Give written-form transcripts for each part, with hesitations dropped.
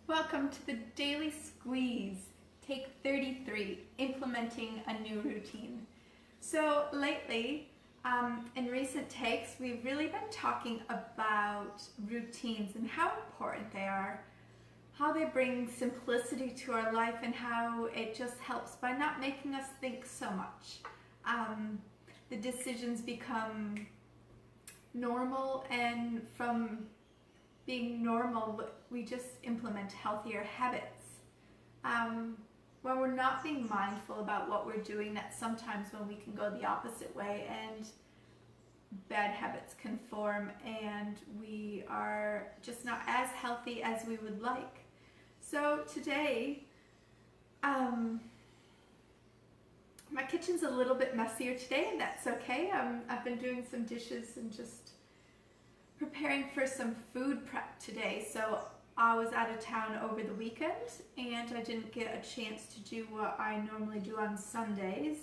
Welcome to the Daily Squeeze, take 33, implementing a new routine. So lately, in recent takes, we've really been talking about routines and how important they are, how they bring simplicity to our life, and how it just helps by not making us think so much. The decisions become normal, and from being normal, we just implement healthier habits. When we're not being mindful about what we're doing, that's sometimes when we can go the opposite way and bad habits can form and we are just not as healthy as we would like. So today, my kitchen's a little bit messier today, and that's okay. I've been doing some dishes and just preparing for some food prep today. So I was out of town over the weekend and I didn't get a chance to do what I normally do on Sundays.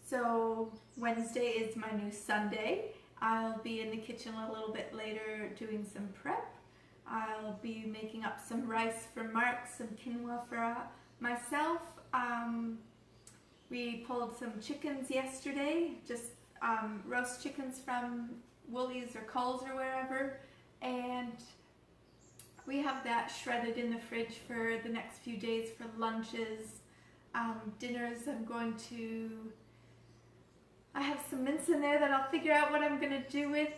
So Wednesday is my new Sunday. I'll be in the kitchen a little bit later doing some prep. I'll be making up some rice for Mark, some quinoa for myself. We pulled some chickens yesterday, just roast chickens from Woolies or Coles or wherever, and we have that shredded in the fridge for the next few days for lunches. Dinners, I have some mince in there that I'll figure out what I'm going to do with.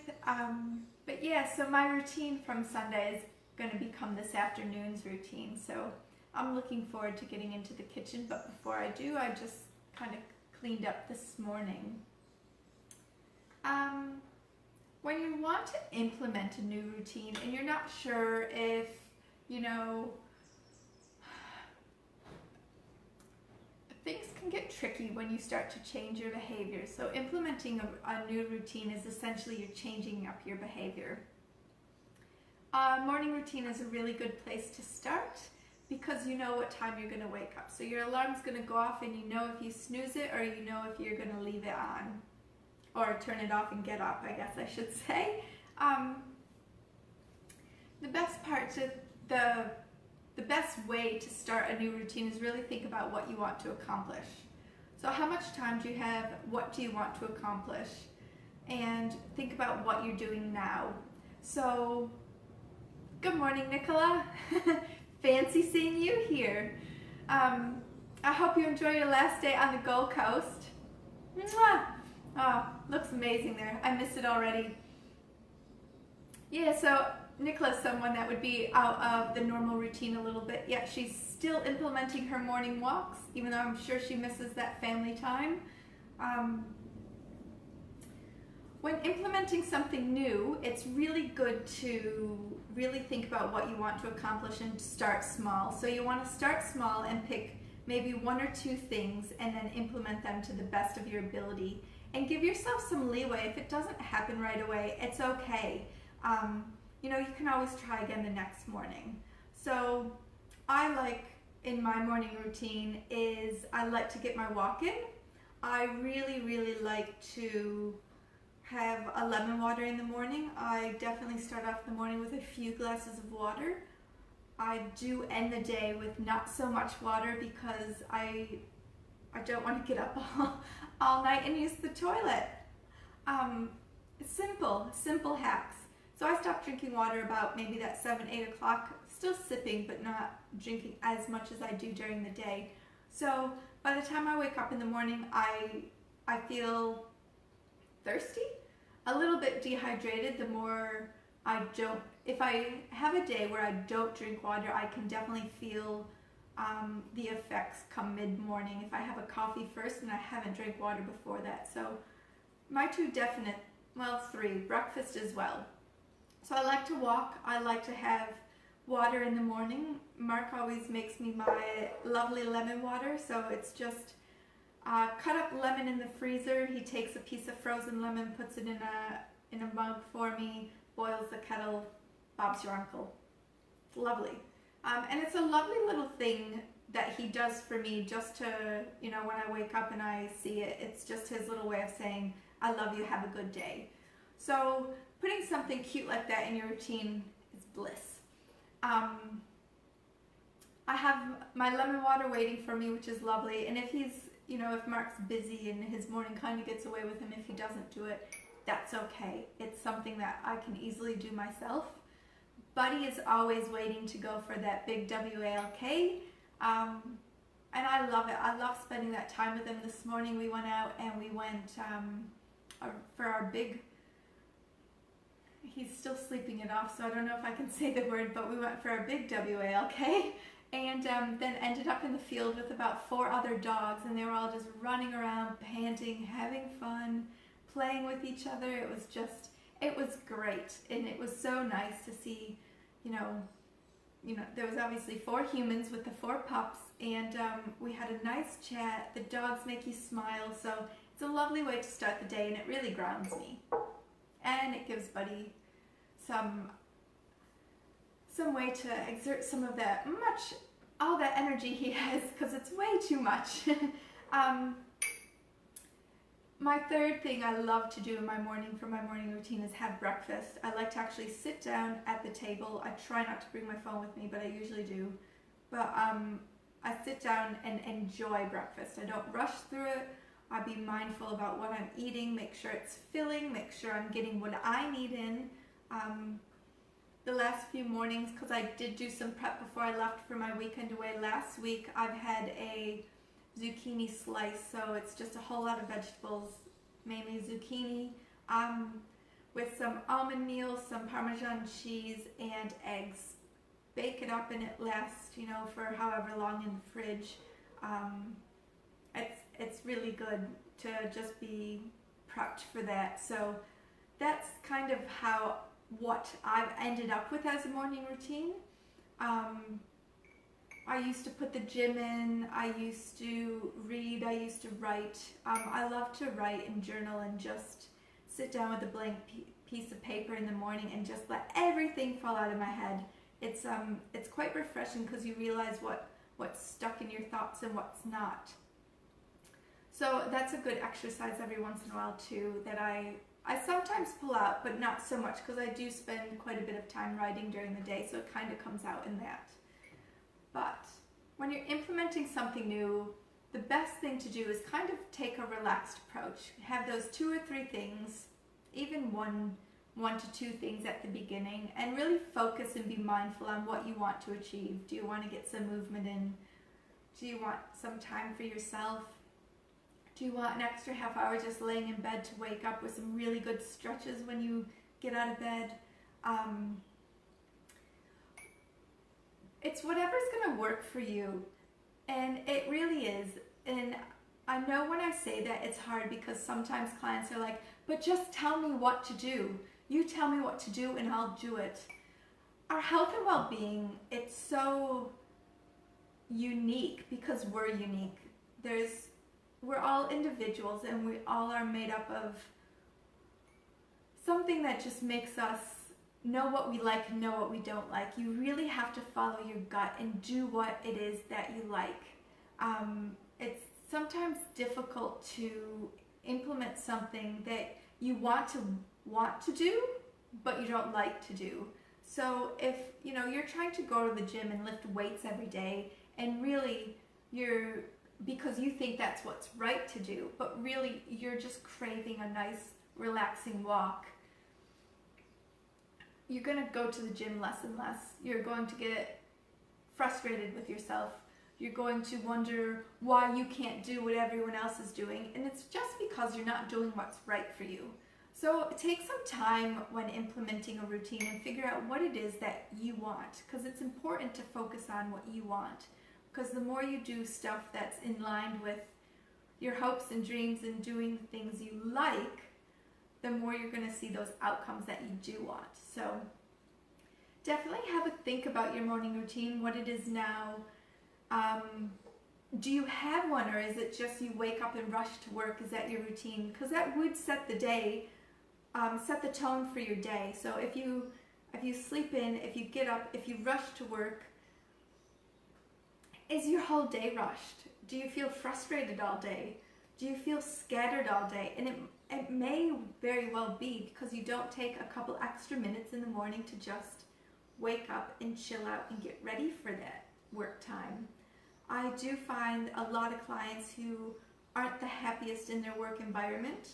But yeah, so my routine from Sunday is going to become this afternoon's routine. So I'm looking forward to getting into the kitchen, but before I do, I just kind of cleaned up this morning. When you want to implement a new routine and you're not sure if, things can get tricky when you start to change your behavior. So implementing a new routine is essentially you're changing up your behavior. Morning routine is a really good place to start because you know what time you're going to wake up. So your alarm's going to go off and you know if you snooze it or you know if you're going to leave it on. Or turn it off and get up, I guess I should say. The best way to start a new routine is really think about what you want to accomplish. So how much time do you have? What do you want to accomplish? And think about what you're doing now. So, good morning, Nicola. Fancy seeing you here. I hope you enjoy your last day on the Gold Coast. Mwah! Oh, looks amazing there. I miss it already. Yeah, so Nicola's someone that would be out of the normal routine a little bit. Yeah, she's still implementing her morning walks, even though I'm sure she misses that family time. When implementing something new, it's really good to really think about what you want to accomplish and start small. So you want to start small and pick maybe one or two things and then implement them to the best of your ability. And give yourself some leeway. If it doesn't happen right away, it's okay. You can always try again the next morning. So in my morning routine I like to get my walk in. I really, really like to have a lemon water in the morning. I definitely start off the morning with a few glasses of water. I do end the day with not so much water because I don't want to get up all night and use the toilet. Simple hacks. So I stopped drinking water about maybe that 7, 8 o'clock, still sipping but not drinking as much as I do during the day. So by the time I wake up in the morning, I feel thirsty, a little bit dehydrated. The more if I have a day where I don't drink water, I can definitely feel the effects come mid-morning if I have a coffee first and I haven't drank water before that. So my two definite, three, breakfast as well. So I like to walk, I like to have water in the morning. Mark always makes me my lovely lemon water, so it's just cut up lemon in the freezer. He takes a piece of frozen lemon, puts it in a mug for me, boils the kettle. Bob's your uncle. It's lovely. And it's a lovely little thing that he does for me just to, when I wake up and I see it, it's just his little way of saying, I love you, have a good day. So putting something cute like that in your routine is bliss. I have my lemon water waiting for me, which is lovely. And if he's, if Mark's busy and his morning kind of gets away with him, if he doesn't do it, that's okay. It's something that I can easily do myself. Buddy is always waiting to go for that big WALK. And I love it. I love spending that time with him. This morning we went out and we went for our big, he's still sleeping it off, so I don't know if I can say the word, but we went for our big WALK and then ended up in the field with about 4 other dogs, and they were all just running around, panting, having fun, playing with each other. It was great, and it was so nice to see, there was obviously 4 humans with the 4 pups, and we had a nice chat. The dogs make you smile, so it's a lovely way to start the day, and it really grounds me. And it gives Buddy some way to exert some of that all that energy he has, because it's way too much. My third thing I love to do in my morning for my morning routine is have breakfast. I like to actually sit down at the table. I try not to bring my phone with me, but I usually do. But I sit down and enjoy breakfast. I don't rush through it. I be mindful about what I'm eating, make sure it's filling, make sure I'm getting what I need in. The last few mornings, because I did do some prep before I left for my weekend away last week, I've had a zucchini slice, so it's just a whole lot of vegetables, mainly zucchini, with some almond meal, some Parmesan cheese, and eggs. Bake it up and it lasts, for however long in the fridge. It's really good to just be prepped for that. So that's kind of what I've ended up with as a morning routine. I used to put the gym in, I used to read, I used to write. I love to write and journal and just sit down with a blank piece of paper in the morning and just let everything fall out of my head. It's quite refreshing because you realize what's stuck in your thoughts and what's not. So that's a good exercise every once in a while too, that I sometimes pull out, but not so much, because I do spend quite a bit of time writing during the day, so it kind of comes out in that. But when you're implementing something new, the best thing to do is kind of take a relaxed approach. Have those 2 or 3 things, even one to 2 things at the beginning, and really focus and be mindful on what you want to achieve. Do you want to get some movement in? Do you want some time for yourself? Do you want an extra half hour just laying in bed to wake up with some really good stretches when you get out of bed? It's whatever's going to work for you, and it really is. And I know when I say that it's hard, because sometimes clients are like, but just tell me what to do. You tell me what to do and I'll do it. Our health and well-being, it's so unique because we're unique. We're all individuals, and we all are made up of something that just makes us know what we like and know what we don't like. You really have to follow your gut and do what it is that you like. It's sometimes difficult to implement something that you want to do, but you don't like to do. So if you're trying to go to the gym and lift weights every day, and really because you think that's what's right to do, but really you're just craving a nice relaxing walk, you're going to go to the gym less and less. You're going to get frustrated with yourself. You're going to wonder why you can't do what everyone else is doing, and it's just because you're not doing what's right for you. So take some time when implementing a routine and figure out what it is that you want, because it's important to focus on what you want. Because the more you do stuff that's in line with your hopes and dreams and doing the things you like, the more you're going to see those outcomes that you do want. So definitely have a think about your morning routine, what it is now. Do you have one, or is it just you wake up and rush to work? Is that your routine? Because that would set the day, set the tone for your day. So if you sleep in, if you get up, if you rush to work, is your whole day rushed? Do you feel frustrated all day? Do you feel scattered all day? And it may very well be because you don't take a couple extra minutes in the morning to just wake up and chill out and get ready for that work time. I do find a lot of clients who aren't the happiest in their work environment,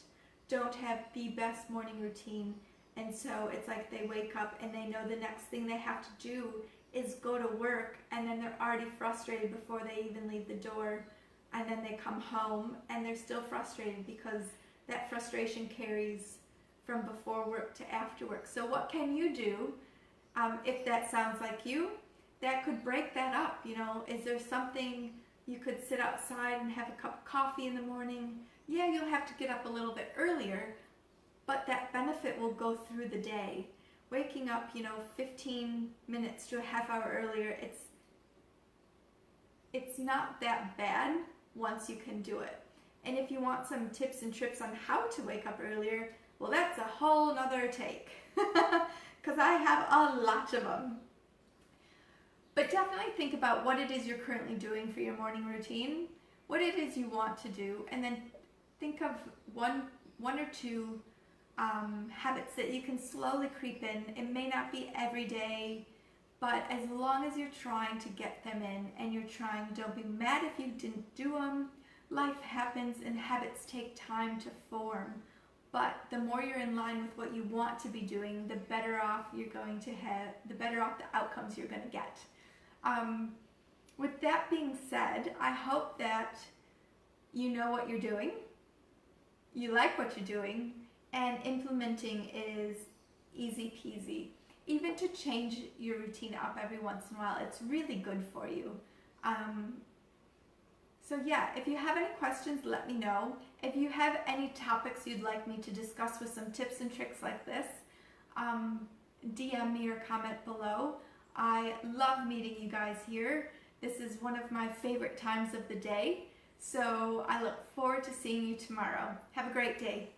don't have the best morning routine, and so it's like they wake up and they know the next thing they have to do is go to work, and then they're already frustrated before they even leave the door, and then they come home and they're still frustrated because that frustration carries from before work to after work. So what can you do, if that sounds like you, that could break that up? You know, is there something you could sit outside and have a cup of coffee in the morning? Yeah, you'll have to get up a little bit earlier, but that benefit will go through the day. Waking up, 15 minutes to a half hour earlier, it's not that bad once you can do it. And if you want some tips and tricks on how to wake up earlier, well, that's a whole nother take, because I have a lot of them. But definitely think about what it is you're currently doing for your morning routine, what it is you want to do, and then think of one or two habits that you can slowly creep in. It may not be every day, but as long as you're trying to get them in and you're trying, don't be mad if you didn't do them. Life happens and habits take time to form. But the more you're in line with what you want to be doing, the better off you're going to have, the better off the outcomes you're going to get. With that being said, I hope that you know what you're doing, you like what you're doing, and implementing is easy peasy. Even to change your routine up every once in a while, it's really good for you. So yeah, if you have any questions, let me know. If you have any topics you'd like me to discuss with some tips and tricks like this, DM me or comment below. I love meeting you guys here. This is one of my favorite times of the day. So I look forward to seeing you tomorrow. Have a great day.